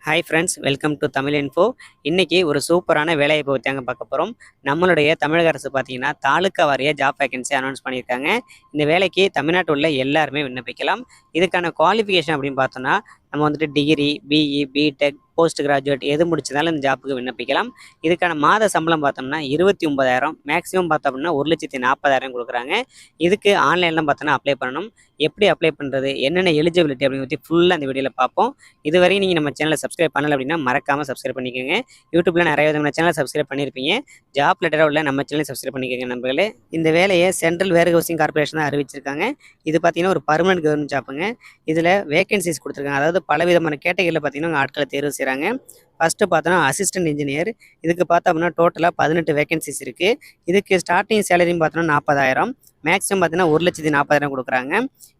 Hi friends, welcome to Tamil info. இன்றைக்கி ஒரு சூப்பரான வேலைவாய்ப்பு பற்றியாங்க பார்க்க போகிறோம். நம்மளுடைய தமிழக அரசு பார்த்தீங்கன்னா தாலுக்கா வாரிய ஜாப் வேகன்சி அனௌன்ஸ் பண்ணியிருக்காங்க. இந்த வேலைக்கு தமிழ்நாட்டில் உள்ள எல்லாருமே விண்ணப்பிக்கலாம். இதுக்கான குவாலிஃபிகேஷன் அப்படின்னு பார்த்தோன்னா நம்ம வந்துட்டு degree, BE, BTech, post graduate எது முடிச்சதாலும் இந்த ஜாப்புக்கு விண்ணப்பிக்கலாம். இதுக்கான மாத சம்பளம் பார்த்தோம்னா 29,000, மேக்ஸிமம் பார்த்தோம் அப்படின்னா 1,40,000 கொடுக்குறாங்க. இதுக்கு ஆன்லைனில் பார்த்தோன்னா அப்ளை பண்ணணும். எப்படி அப்ளை பண்ணுறது, என்னென்ன எலிஜிபிலிட்டி அப்படின்னு பற்றி ஃபுல்லாக அந்த வீடியோவில் பார்ப்போம். இதுவரையும் நீங்கள் நம்ம சேனலை சப்ஸ்கிரைப் பண்ணலை அப்படின்னா மறக்காமல் சப்ஸ்கிரைப் பண்ணிக்கோங்க. யூடியூப்பில் நிறைய விதமான சேனலை சப்ஸ்கிரைப் பண்ணியிருப்பீங்க. ஜாப் லெட்டராக உள்ள நம்ம சேனலை சப்ஸ்கிரைப் பண்ணிக்கோங்க நண்பர்களே. இந்த வேலையை சென்ட்ரல் வேர் ஹவுசிங் கார்பரேஷன் தான் அறிவிச்சிருக்காங்க. இது பார்த்தீங்கன்னா ஒரு பர்மனன்ட் கவர்மெண்ட் ஜாப்புங்க. இதில் வேகன்சிஸ் கொடுத்துருக்காங்க. அதாவது பலவிதமான கேட்டகரியில் பார்த்தீங்கன்னா ஆட்களை தேர்வு செய்கிறாங்க. ஃபஸ்ட்டு பார்த்தோன்னா அசிஸ்டன்ட் இன்ஜினியர். இதுக்கு பார்த்தோம் அப்படின்னா டோட்டலாக 18 வேகன்சிஸ் இருக்குது. இதுக்கு ஸ்டார்டிங் சேலரின்னு பார்த்தோன்னா 40,000, மேக்ஸிமம் பார்த்தீங்கன்னா 1,40,000 கொடுக்குறாங்க.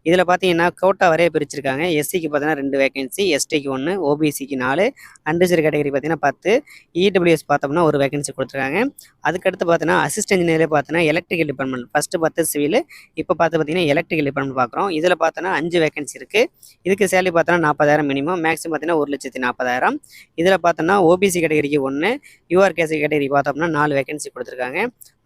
இதில் பார்த்தீங்கன்னா கோட்டா வரைய பிரிச்சிருக்காங்க. எஸ்சிக்கு பார்த்தீங்கன்னா 2 வேகன்சி, எஸ்டிக்கு 1, ஓபிசிக்கு 4, அன்ரிசர்வ்டு கேட்டகரி பார்த்தீங்கன்னா 10, இடபிள்யூஎஸ் பார்த்தோம்னா ஒரு வேகன்சி கொடுத்துருக்காங்க. அதுக்கடுத்து பார்த்தோன்னா அசிஸ்டன்ட் இன்ஜினியரே பார்த்தோன்னா எலக்ட்ரிக்கல் டிபார்ட்மெண்ட். ஃபஸ்ட்டு பார்த்து சிவில், இப்போ பார்த்தீங்கன்னா எலக்ட்ரிக்கல் டிபார்ட்மெண்ட் பார்க்குறோம். இதில் பார்த்தோன்னா 5 வேகன்சி இருக்குது. இதுக்கு சேலரி பார்த்தோன்னா 40,000 மினிமம், மேக்ஸிமம் பார்த்தீங்கன்னா 1,40,000. இதில் பார்த்தோன்னா ஓபிசி கேட்டகரிக்கு 1, யூஆர்கேசி கேட்டகரி பார்த்தோம்னா 4 வேகன்சி கொடுத்துருக்காங்க.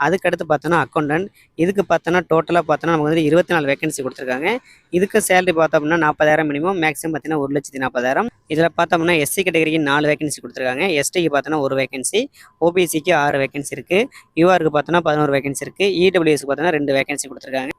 அதுக்கடுத்து பார்த்தோன்னா அக்கௌண்டன்ட். இதுக்கு பார்த்தோன்னா டோட்டலாக பார்த்தோன்னா நமக்கு வந்து 24 வேகன்சி கொடுத்துருக்காங்க. இதுக்கு சேலரி பார்த்தோம்னா 40,000 மினிமம், மேக்ஸிமம் பார்த்தீங்கன்னா 1,40,000. இதில் பார்த்தோம்னா எஸ்சி கேட்டகரிக்கு 4 வேகன்சி கொடுத்துருக்காங்க. எஸ்டிக்கு பார்த்தோன்னா 1 வேகன்சி, ஓபிசிக்கு 6 வேகன்சி இருக்குது, யூஆருக்கு பார்த்தோன்னா 11 வேகன்சி இருக்குது, இடபிள்யூஎஸ்க்கு பார்த்தோன்னா 2 வேகன்சி கொடுத்துருக்காங்க.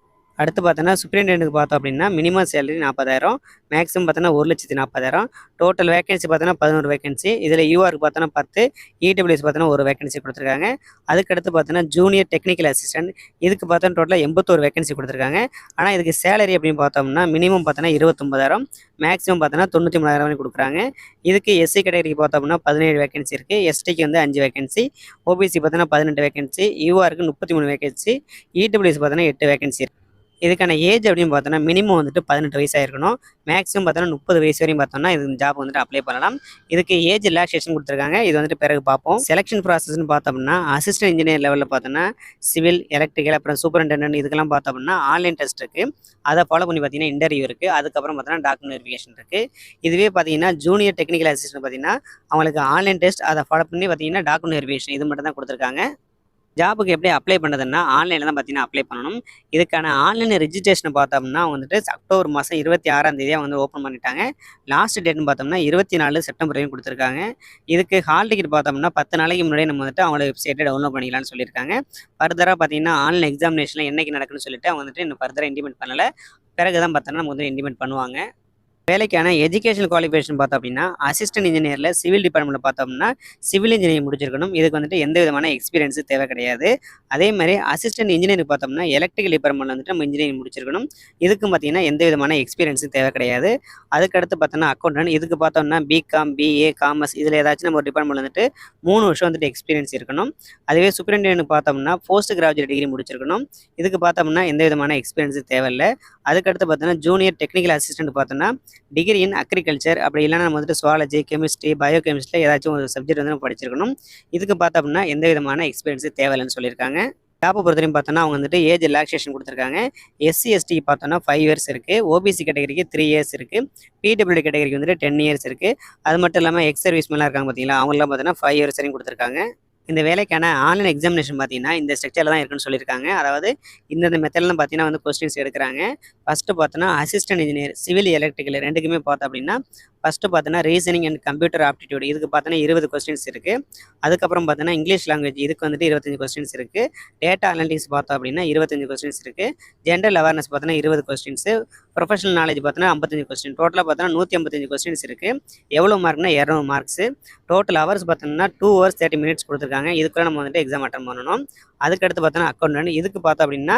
அடுத்து பார்த்தோன்னா சூப்பரிண்டென்ட்டுக்கு பார்த்தோம் அப்படின்னா மினிமம் சேலரி 40,000, மேக்ஸிமம் பார்த்தோன்னா 1,40,000. டோட்டல் வேகன்சி பார்த்தோன்னா 11 வேகன்சி. இதில் யூஆருக்கு பார்த்தோன்னா 10, இடபிள்யூஎஸ் பார்த்தோன்னா 1 வேகன்சி கொடுத்துருக்காங்க. அதுக்கடுத்து பார்த்தோன்னா ஜூனியர் டெக்னிக்கல் அசிஸ்டன்ட். இதுக்கு பார்த்தோன்னா டோட்டலாக 81 வேகன்சி கொடுத்துருக்காங்க. ஆனால் இதுக்கு சேலரி அப்படின்னு பார்த்தோம்னா மினிமம் பார்த்தோன்னா 29,000, மேக்ஸிமம் பார்த்தோன்னா 93,000 கொடுக்குறாங்க. இதுக்கு எஸ்சி கேட்டகரிக்கு பார்த்தோம்னா 17 வேகன்சி இருக்குது, எஸ்டிக்கு வந்து 5 வேகன்சி, ஓபிசி பார்த்தோன்னா 18 வேகன்சி, யூஆருக்கு 33 வேகன்சி, இடபிள்யூஎஸ் பார்த்தோன்னா 8 வேகன்சி இருக்குது. இதுக்கான ஏஜ் அப்படின்னு பார்த்தோன்னா மினிமம் வந்துட்டு 18 வயசாக இருக்கணும், மேக்ஸிமம் பார்த்தோன்னா 30 வயசு வரையும் பார்த்தோம்னா இது ஜாப் வந்துட்டு அப்ளை பண்ணலாம். இதுக்கு ஏஜ் ரிலாக்ஸேஷன் கொடுத்துருக்காங்க. இது வந்துட்டு பிறகு பார்ப்போம். செலெக்ஷன் ப்ராசஸ்ன்னு பார்த்தோம்னா அசிஸ்டன்ட் இன்ஜினியர் லெவலில் பார்த்தோன்னா சிவில், எலக்ட்ரிக்கல், அப்புறம் சூப்பரிண்டென்டென்ட் இதுக்கெல்லாம் பார்த்தோம்னா ஆன்லைன் டெஸ்ட் இருக்குது. அதை ஃபாலோ பண்ணி பார்த்தீங்கன்னா இன்டர்வியூ இருக்குது. அதுக்கப்புறம் பார்த்தோன்னா டாக்குமெண்ட் வெரிஃபிகேஷன் இருக்குது. இதுவே பார்த்தீங்கன்னா ஜூனியர் டெக்னிக்கல் அசிஸ்டன்ட் பார்த்தீங்கன்னா அவங்களுக்கு ஆன்லைன் டெஸ்ட், அதை ஃபாலோ பண்ணி பார்த்தீங்கன்னா டாக்குமெண்ட் வெரிஃபிகேஷன் இது மட்டும் தான் கொடுத்துருக்காங்க. ஜாபுக்கு எப்படி அப்ளை பண்ணுறதுன்னா ஆன்லைனில் தான் பார்த்தீங்கன்னா அப்ளை பண்ணணும். இதுக்கான ஆன்லைன் ரெஜிஸ்ட்ரேஷன் பார்த்தோம்னா வந்துட்டு அக்டோபர் மாதம் 26ஆம் தேதி வந்து ஓப்பன் பண்ணிட்டாங்க. லாஸ்ட் டேட்னு பார்த்தோம்னா 24 செப்டம்பர் வரையும் கொடுத்துருக்காங்க. இதுக்கு ஹால் டிக்கெட் பார்த்தோம்னா 10 நாளைக்கு முன்னாடியே நம்ம வந்துட்டு அவங்களோட வெப்சைட்டை டவுன்லோட் பண்ணிக்கலாம்னு சொல்லியிருக்காங்க. ஃபர்தராக பார்த்தீங்கன்னா ஆன்லைன் எக்ஸாமினேஷனில் என்னைக்கு நடக்குன்னு சொல்லிட்டு அவங்க வந்துட்டு இன்னும் ஃபர்தராக இன்டிமேட் பண்ணலை. பிறகு தான் பார்த்தோன்னா நம்ம வந்து இன்டிமேட் பண்ணுவாங்க. வேலைக்கான எஜுகேஷன் குவாலிஃபிகேஷன் பார்த்தோம் அப்படின்னா அசிஸ்டன்ட் இன்ஜினியரில் சிவில் டிபார்ட்மெண்ட்டில் பார்த்தோம்னா சிவில் இன்ஜினியரிங் முடிச்சிருக்கணும். இதுக்கு வந்துட்டு எந்த விதமான எக்ஸ்பீரியன்ஸு தேவை கிடையாது. அதே மாதிரி அசிஸ்டன்ட் இன்ஜினியரிங் பார்த்தோம்னா எலக்ட்ரிக்கல் டிபார்ட்மெண்ட் வந்துட்டு நம்ம இன்ஜினியரிங் முடிச்சிருக்கணும். இதுக்கும் பார்த்தீங்கன்னா எந்த விதமான எக்ஸ்பீரியன்ஸும் தேவை கிடையாது. அதுக்கடுத்து பார்த்தோம்னா அக்கௌண்டன்ட். இதுக்கு பார்த்தோம்னா பிகாம், பிஏ, காமர்ஸ் இதில் ஏதாச்சும் நம்ம ஒரு டிபார்ட்மெண்ட் வந்துட்டு 3 வருஷம் வந்துட்டு எக்ஸ்பீரியன்ஸ் இருக்கணும். அதுவே சூப்பரிண்டென்டென்ட் பார்த்தோம்னா போஸ்ட் கிராஜுவேட் டிகிரி முடிச்சிருக்கணும். இதுக்கு பார்த்தோம்னா எந்த விதமான எக்ஸ்பீரியன்ஸும் தேவையில்லை. அதுக்கடுத்து பார்த்தோம்னா ஜூனியர் டெக்னிக்கல் அசிஸ்டன்ட் பார்த்தோம்னா டிகிரி இன் அக்ரிகல்ச்சர், அப்படி இல்லைனா நம்ம வந்துட்டு சுவாலஜி, கெமிஸ்ட்ரி, பயோகெமிஸ்ட்ரியில் ஏதாச்சும் ஒரு சப்ஜெக்ட் வந்து நம்ம படிச்சிருக்கணும். இதுக்கு பார்த்தோம் அப்படின்னா எந்த விதமான எக்ஸ்பீரியன்ஸு தேவையில்லைன்னு சொல்லியிருக்காங்க. ஜாப்பை பொறுத்தவரையும் பார்த்தோன்னா அவங்க வந்துட்டு ஏஜ் ரிலாக்ஸேஷன் கொடுத்துருக்காங்க. எஸ்சி எஸ்டிக்கு பார்த்தோன்னா 5 இயர்ஸ் இருக்குது, ஓபிசி கேட்டகரிக்கு 3 இயர்ஸ் இருக்குது, பிடபிள்யூடி கேட்டகரிக்கு வந்துட்டு 10 இயர்ஸ் இருக்குது. அது மட்டும் இல்லாமல் எக்ஸ் சர்வீஸ் மேலாம் இருக்காங்க பார்த்தீங்களா, அவங்களாம் பார்த்தோன்னா 5 இயர்ஸ் வரையும் கொடுத்துருக்காங்க. இந்த வேலைக்கான ஆன்லைன் எக்ஸாமினேஷன் பார்த்தீங்கன்னா இந்த ஸ்ட்ரக்சரில் தான் இருக்குன்னு சொல்லியிருக்காங்க. அதாவது இந்த மெத்தட்லாம் பார்த்தீங்கன்னா வந்து கொஸ்டின்ஸ் எடுக்கிறாங்க. ஃபஸ்ட்டு பார்த்தோன்னா அசிஸ்டன்ட் இன்ஜினியர் சிவில், எலக்ட்ரிக்கல் ரெண்டுக்குமே பார்த்தோம் அப்படின்னா ஃபஸ்ட்டு பார்த்தோன்னா ரீசனிங் அண்ட் கம்ப்யூட்டர் ஆப்டிடியூட் இதுக்கு பார்த்தோன்னா 20 கொஸ்டின்ஸ் இருக்குது. அதுக்கப்புறம் பார்த்தோன்னா இங்கிலீஷ் லாங்குவேஜ் இதுக்கு வந்துட்டு 25 கொஸ்டின்ஸ் இருக்குது. டேட்டா அனலிட்டிக்ஸ் பார்த்தோம் அப்படின்னா 25 கொஸ்டின்ஸ் இருக்குது. ஜென்ரல் அவேர்னஸ் பார்த்தோன்னா 20 கொஸ்டின்ஸு. ப்ரொஃபஷனல் நாலேஜ் பார்த்தோன்னா 55 கொஸ்டின். டோட்டலாக பார்த்தோன்னா 155 கொஸ்டின்ஸ் இருக்குது. எவ்வளோ மார்க்னா 200 மார்க்ஸு. டோட்டல் ஹவர்ஸ் பார்த்தோம்னா 2 hours 30 minutes கொடுத்துருக்காங்க. இதுக்குள்ள நம்ம வந்துட்டு எக்ஸாம் அட்டன் பண்ணணும். அதுக்கடுத்து பார்த்தோன்னா அக்கௌண்டன்ட். இதுக்கு பார்த்தோம் அப்படின்னா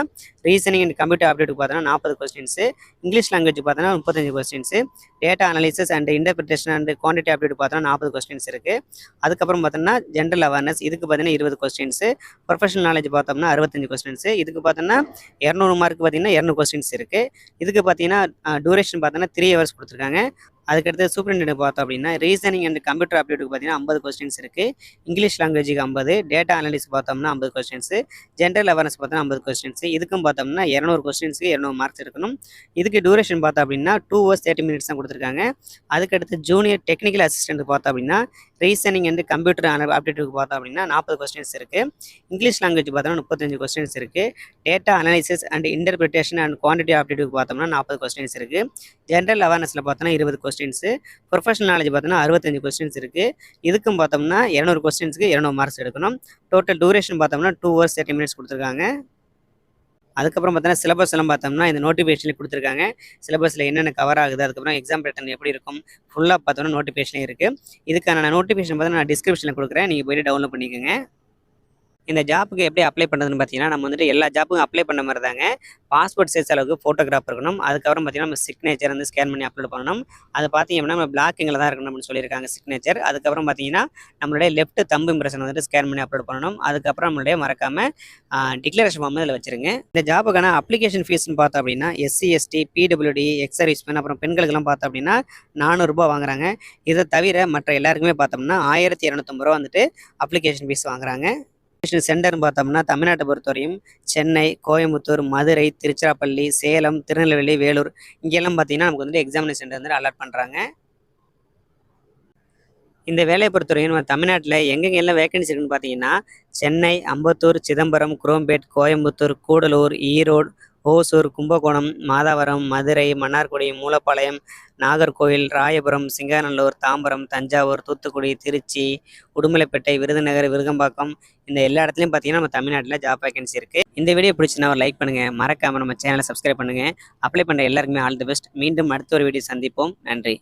ரீசனிங் அண்ட் கம்ப்யூட்டர் ஆப்டிடியூட் பார்த்தோன்னா 40 கொஸ்டின்ஸு. இங்கிலீஷ் லாங்குவேஜ் பார்த்தோன்னா 35 questions. Data analysis and interpretation and quantity aptitude பார்த்தோன்னா 40 கொஸ்டின்ஸ் இருக்குது. அதுக்கப்புறம் பார்த்தோன்னா ஜென்ரல் அவேர்னஸ் இதுக்கு பார்த்தீங்கன்னா 20 கொஸ்டின்ஸு. ப்ரொஃபஷனல் நாலேஜ் பார்த்தோம்னா 65 கொஸ்டின்ஸு. இதுக்கு பார்த்தோன்னா 200 மார்க் பார்த்தீங்கன்னா 200 கொஸ்டின்ஸ் இருக்குது. இதுக்கு பார்த்தீங்கன்னா டூரேஷன் பார்த்தோன்னா 3 hours கொடுத்துருக்காங்க. அதுக்கடுத்து சூப்பரிண்டென்ட் பார்த்தோம் அப்படின்னா ரீசனிங் அண்ட் கம்ப்யூட்டர் ஆப்டிடியூட் பார்த்தீங்கன்னா 50 கொஸ்டின்ஸ் இருக்குது. இங்கிலீஷ் லாங்குவேஜுக்கு 50, டேட்டா அனலிஸ் பார்த்தோம்னா 50 கொஸ்டின்ஸு, ஜென்ரல் அவேர்னஸ் பார்த்தோம்னா 50 கொஸ்டின்ஸ். இதுக்கும் பார்த்தோம்னா 200 கொஸ்டின்ஸுக்கு 200 மார்க்ஸ் இருக்கணும். இதுக்கு டியூரேஷன் பார்த்தோம் அப்படின்னா 2 hours 30 minutes தான் கொடுத்துருக்காங்க. அதுக்கடுத்து ஜூனியர் டெக்னிக்கல் அசிஸ்டன்ட் பார்த்தோம் அப்படின்னா ரீசனிங் அண்ட் கம்ப்யூட்டர் ஆப்டிடியூட் பார்த்தோம் அப்படின்னா 40 கொஸ்டின்ஸ் இருக்குது. இங்கிலீஷ் லாங்குவேஜ் பார்த்தோம்னா 35 கொஸ்டின்ஸ் இருக்குது. Data analysis and interpretation and quantity aptitude பார்த்தோம்னா 40 கொஸ்டின்ஸ் இருக்குது. ஜென்ரல் அவேர்னஸில் பார்த்தோம்னா 20 கொஸ்டின்ஸு, ப்ரொஃபஷனல் நாலேஜ் பார்த்தோம்னா 65 கொஸ்டின்ஸ் இருக்குது. இதுக்கும் பார்த்தோம்னா 200 கொஸ்டின்ஸுக்கு 200 மார்க்ஸ் எடுக்கணும். டோட்டல் டியூரேஷன் பார்த்தோம்னா 2 hours 30 minutes கொடுத்துருக்காங்க. அதுக்கப்புறம் பார்த்தோன்னா சிலபஸ் எல்லாம் பார்த்தோம்னா இந்த நோட்டிஃபிகேஷனில் கொடுத்துருக்காங்க. சிலபஸில் என்னென்ன கவர் ஆகுது, அதுக்கப்புறம் எக்ஸாம் பேட்டர்ன் எப்படி இருக்கும் ஃபுல்லாக பார்த்தோன்னா நோட்டிஃபிகேஷனே இருக்குது. இதுக்கான நோட்டிஃபிகேஷன் பார்த்தா நான் டிஸ்கிரிப்ஷனில் கொடுக்குறேன், நீங்கள் போய்ட்டு டவுன்லோட் பண்ணிக்கோங்க. இந்த ஜாப்புக்கு எப்படி அப்ளை பண்ணுறதுன்னு பார்த்தீங்கன்னா, நம்ம வந்துட்டு எல்லா ஜாப்புக்கும் அப்ளை பண்ண மாதிரி தாங்க. பாஸ்போர்ட் சைஸ் அளவுக்கு ஃபோட்டோகிராஃப் இருக்கணும். அதுக்கப்புறம் பார்த்தீங்கன்னா நம்ம சிக்னேச்சர் வந்து ஸ்கேன் பண்ணி அப்லோட் பண்ணணும். அது பார்த்தீங்க அப்படின்னா நம்ம பிளாக்கிங்கில் தான் இருக்கணும் அப்படின்னு சொல்லியிருக்காங்க சிக்னேச்சர். அதுக்கப்புறம் பார்த்தீங்கன்னா நம்மளுடைய லெஃப்ட் தம்பு இம்ப்ரெஷன் வந்துட்டு ஸ்கேன் பண்ணி அப்லோட் பண்ணணும். அதுக்கப்புறம் நம்மளுடைய மறக்காமல் டிக்ளரேஷன் ஃபார்ம் இதில் வச்சுருங்க. இந்த ஜாப்புக்கான அப்ளிகேஷன் ஃபீஸ்ன்னு பார்த்தோம் அப்படின்னா எஸ்சி, எஸ்டி, பிடபிள்யூடி, எக்ஸ் சர்வீஸ்மேன், அப்புறம் பெண்களுக்கெல்லாம் பார்த்தோம் அப்படின்னா 400 ரூபாய் வாங்குறாங்க. இதை தவிர மற்ற எல்லாருக்குமே பார்த்தோம்னா 1250 ரூபா வந்துட்டு அப்ளிகேஷன் ஃபீஸ் வாங்குறாங்க. சென்டர்னு பார்த்தோம்னா தமிழ்நாட்டை பொறுத்தவரையும் சென்னை, கோயம்புத்தூர், மதுரை, திருச்சிராப்பள்ளி, சேலம், திருநெல்வேலி, வேலூர் இங்கெல்லாம் பார்த்தீங்கன்னா நமக்கு வந்துட்டு எக்ஸாமினேஷன் சென்டர் வந்து அலாட் பண்ணுறாங்க. இந்த வேலையை பொறுத்தவரையும் நம்ம தமிழ்நாட்டில் எங்கெங்கெல்லாம் வேகன்சி இருக்குன்னு பார்த்தீங்கன்னா சென்னை, அம்பத்தூர், சிதம்பரம், குரோம்பேட், கோயம்புத்தூர், கூடலூர், ஈரோடு, ஓசூர், கும்பகோணம், மாதாவரம், மதுரை, மன்னார்குடி, மூலப்பாளையம், நாகர்கோவில், ராயபுரம், சிங்காநல்லூர், தாம்பரம், தஞ்சாவூர், தூத்துக்குடி, திருச்சி, உடுமலைப்பேட்டை, விருதுநகர், விருகம்பாக்கம் இந்த எல்லா இடத்துலையும் பார்த்தீங்கன்னா நம்ம தமிழ்நாட்டில் ஜாப் வேகன்சி இருக்குது. இந்த வீடியோ பிடிச்சினா ஒரு லைக் பண்ணுங்கள், மறக்காமல் நம்ம சேனலை சப்ஸ்கிரைப் பண்ணுங்கள். அப்ளை பண்ணுற எல்லாருக்குமே ஆல் தி பெஸ்ட். மீண்டும் அடுத்த ஒரு வீடியோ சந்திப்போம். நன்றி.